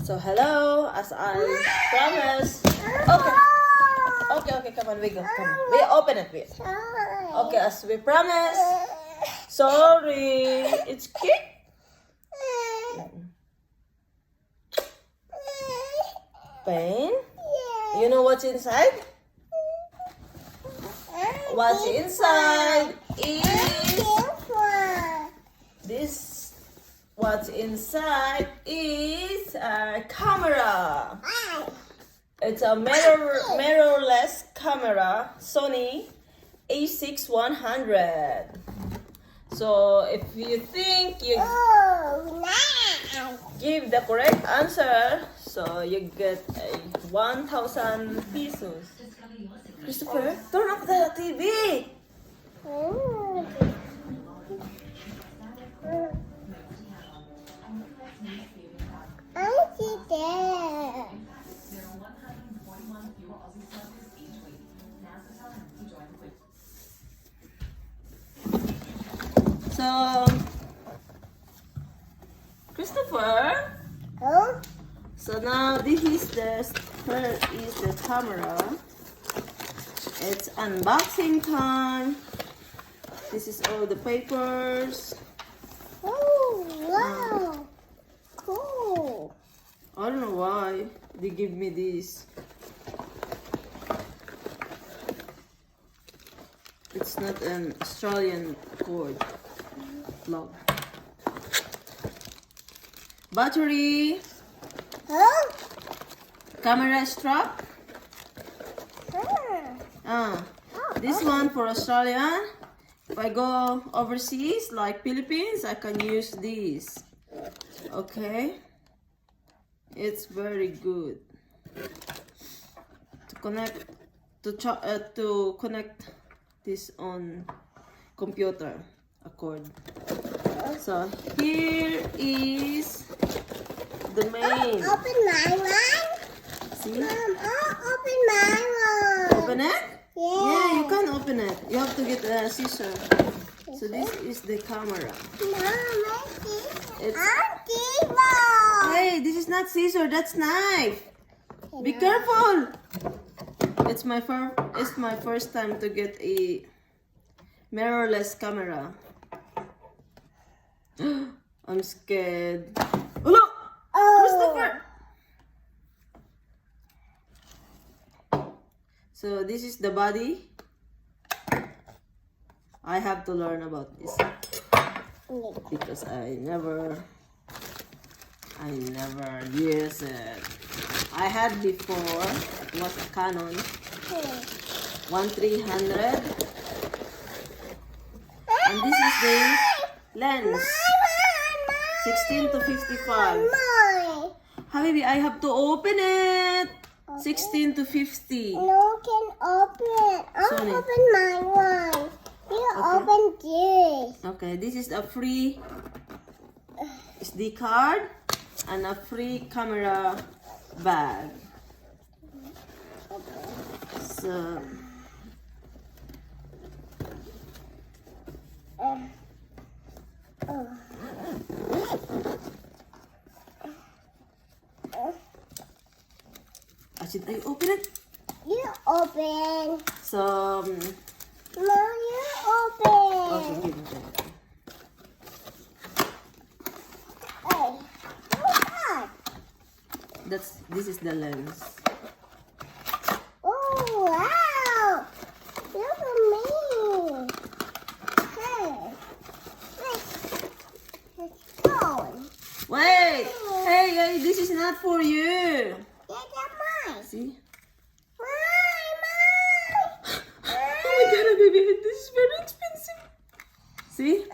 So hello, as I promised. Okay, come on, we go. Come on, we open it. Okay, as we promised. Sorry, it's cute. Pain. You know what's inside? What's inside is this. What's inside is a camera. It's a mirrorless camera, Sony a6100. So if you think you give the correct answer, so you get a 1,000 pesos. Christopher, turn off the TV. So, Christopher. So now this is the camera. It's unboxing time. This is all the papers. Oh, wow. Cool. I don't know why they give me this. It's not an Australian cord plug. Battery. Camera strap. This one for Australia. If I go overseas, like Philippines, I can use this. Okay. It's very good to connect to connect this on computer, a cord. So here is the main. Open my one. See? Open my one. Open it? Yeah, you can open it. You have to get a scissor. So this is the camera. It's, hey, this is not scissor, that's knife. Be careful. It's my first time to get a mirrorless camera. I'm scared. Oh no! Christopher! So this is the body. I have to learn about this because I never use it. I had before, it was a Canon 1300, and this is the lens 16 to 55. Habibi, I have to open it. 16 to 50. No, can open. Sorry. Open my one. You open this. Okay, this is a free SD card and a free camera bag. So should I open it? You open. So No, you open. okay, give it. Hey, what's that? This is the lens. Oh, wow. Look at me. Hey. Let's go. Wait! Hey, this is not for you. That's mine. See? Mine. Oh my god, baby, this is very expensive. See?